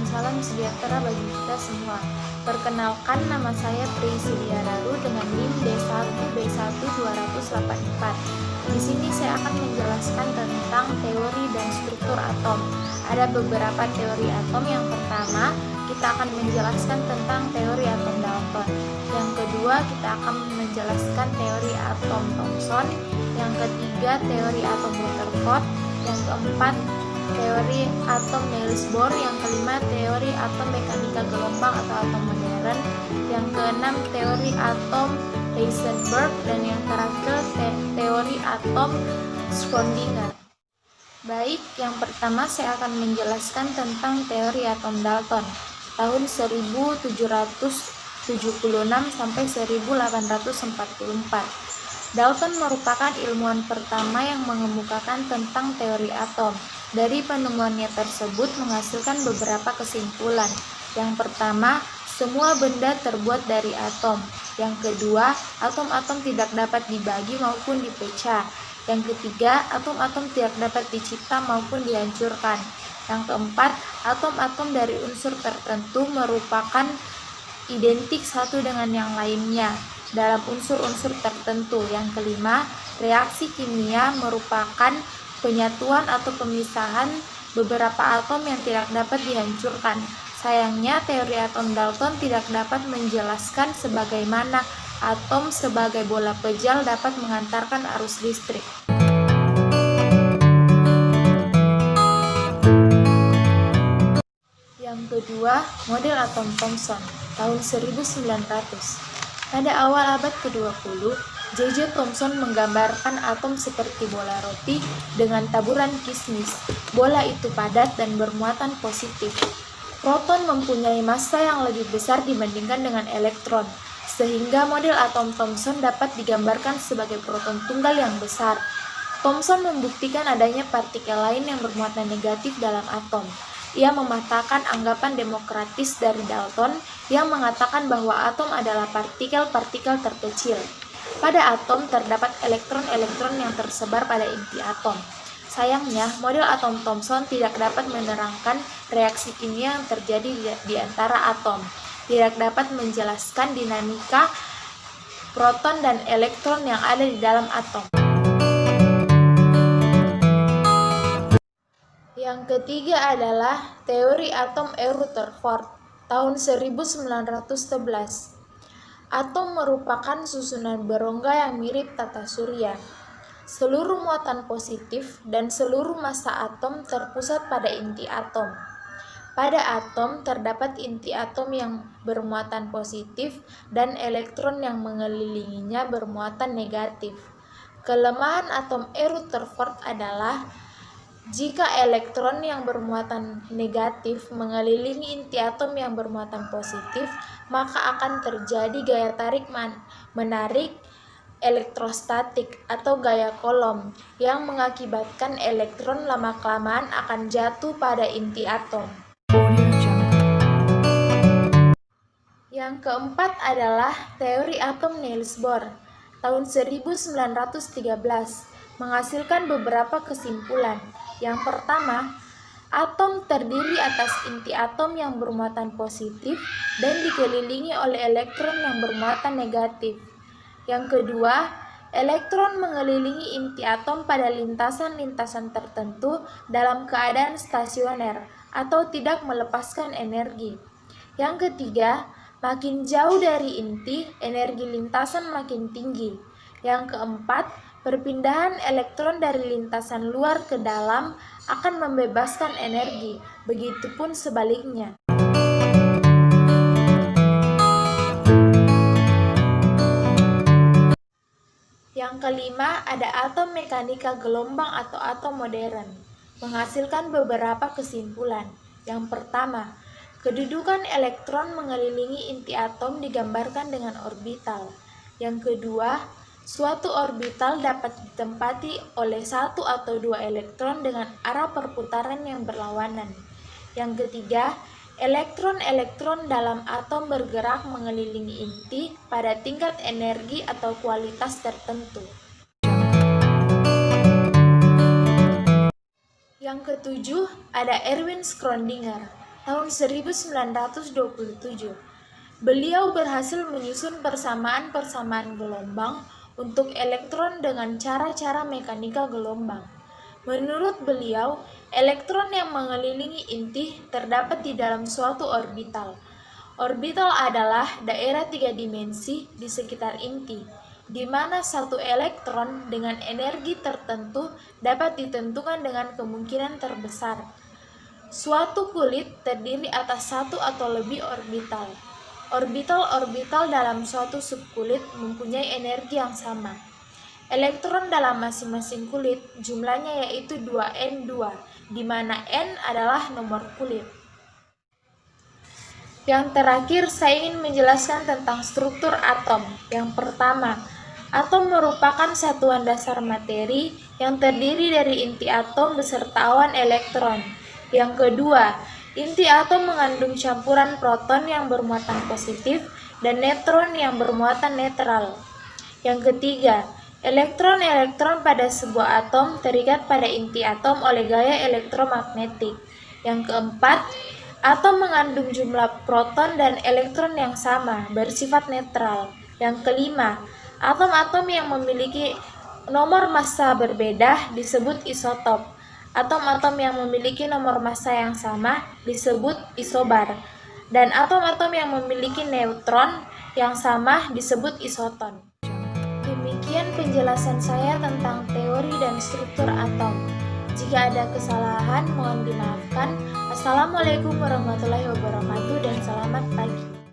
salam sejahtera bagi kita semua. Perkenalkan, nama saya Prisilia Daru dengan NIM D1B1 284. Di sini saya akan menjelaskan tentang teori dan struktur atom. Ada beberapa teori atom. Yang pertama, kita akan menjelaskan tentang teori atom Dalton. Yang kedua, kita akan menjelaskan teori atom Thomson. Yang ketiga, teori atom Rutherford. Yang keempat, teori atom Niels Bohr. Yang kelima, teori atom mekanika gelombang atau atom modern. Yang keenam, teori atom Heisenberg. Dan yang terakhir, teori atom Schrödinger. Baik, yang pertama saya akan menjelaskan tentang teori atom Dalton tahun 1776 sampai 1844. Dalton merupakan ilmuwan pertama yang mengemukakan tentang teori atom. Dari penemuannya tersebut menghasilkan beberapa kesimpulan. Yang pertama, semua benda terbuat dari atom. Yang kedua, atom-atom tidak dapat dibagi maupun dipecah. Yang ketiga, atom-atom tidak dapat dicipta maupun dihancurkan. Yang keempat, atom-atom dari unsur tertentu merupakan identik satu dengan yang lainnya dalam unsur-unsur tertentu. Yang kelima, reaksi kimia merupakan penyatuan atau pemisahan beberapa atom yang tidak dapat dihancurkan. Sayangnya, teori atom Dalton tidak dapat menjelaskan sebagaimana atom sebagai bola pejal dapat mengantarkan arus listrik. Yang kedua, model atom Thomson tahun 1900. Pada awal abad ke-20, J.J. Thomson menggambarkan atom seperti bola roti dengan taburan kismis. Bola itu padat dan bermuatan positif. Proton mempunyai massa yang lebih besar dibandingkan dengan elektron, sehingga model atom Thomson dapat digambarkan sebagai proton tunggal yang besar. Thomson membuktikan adanya partikel lain yang bermuatan negatif dalam atom. Ia mematahkan anggapan demokratis dari Dalton yang mengatakan bahwa atom adalah partikel-partikel terkecil. Pada atom terdapat elektron-elektron yang tersebar pada inti atom. Sayangnya, model atom Thomson tidak dapat menerangkan reaksi kimia yang terjadi di antara atom. Tidak dapat menjelaskan dinamika proton dan elektron yang ada di dalam atom. Yang ketiga adalah teori atom Rutherford tahun 1911. Atom merupakan susunan berongga yang mirip tata surya. Seluruh muatan positif dan seluruh massa atom terpusat pada inti atom. Pada atom terdapat inti atom yang bermuatan positif dan elektron yang mengelilinginya bermuatan negatif. Kelemahan atom Rutherford adalah jika elektron yang bermuatan negatif mengelilingi inti atom yang bermuatan positif, maka akan terjadi gaya tarik menarik elektrostatik atau gaya Coulomb yang mengakibatkan elektron lama-kelamaan akan jatuh pada inti atom. Yang keempat adalah teori atom Niels Bohr tahun 1913 menghasilkan beberapa kesimpulan. Yang pertama, atom terdiri atas inti atom yang bermuatan positif dan dikelilingi oleh elektron yang bermuatan negatif. Yang kedua, elektron mengelilingi inti atom pada lintasan-lintasan tertentu dalam keadaan stasioner atau tidak melepaskan energi. Yang ketiga, makin jauh dari inti, energi lintasan makin tinggi. Yang keempat, perpindahan elektron dari lintasan luar ke dalam akan membebaskan energi, begitupun sebaliknya. Yang kelima, ada atom mekanika gelombang atau atom modern, menghasilkan beberapa kesimpulan. Yang pertama, kedudukan elektron mengelilingi inti atom digambarkan dengan orbital. Yang kedua, suatu orbital dapat ditempati oleh satu atau dua elektron dengan arah perputaran yang berlawanan. Yang ketiga, elektron-elektron dalam atom bergerak mengelilingi inti pada tingkat energi atau kualitas tertentu. Yang ketujuh, ada Erwin Schrödinger tahun 1927. Beliau berhasil menyusun persamaan-persamaan gelombang untuk elektron dengan cara-cara mekanika gelombang. Menurut beliau, elektron yang mengelilingi inti terdapat di dalam suatu orbital. Orbital adalah daerah 3 dimensi di sekitar inti, di mana satu elektron dengan energi tertentu dapat ditentukan dengan kemungkinan terbesar. Suatu kulit terdiri atas satu atau lebih orbital. Orbital-orbital dalam suatu subkulit mempunyai energi yang sama. Elektron dalam masing-masing kulit jumlahnya yaitu 2n2, di mana n adalah nomor kulit. Yang terakhir, saya ingin menjelaskan tentang struktur atom. Yang pertama, atom merupakan satuan dasar materi yang terdiri dari inti atom beserta awan elektron. Yang kedua, inti atom mengandung campuran proton yang bermuatan positif dan neutron yang bermuatan netral. Yang ketiga, elektron-elektron pada sebuah atom terikat pada inti atom oleh gaya elektromagnetik. Yang keempat, atom mengandung jumlah proton dan elektron yang sama, bersifat netral. Yang kelima, atom-atom yang memiliki nomor massa berbeda disebut isotop. Atom-atom yang memiliki nomor massa yang sama disebut isobar. Dan atom-atom yang memiliki neutron yang sama disebut isoton. Demikian penjelasan saya tentang teori dan struktur atom. Jika ada kesalahan, mohon dimaafkan. Assalamualaikum warahmatullahi wabarakatuh dan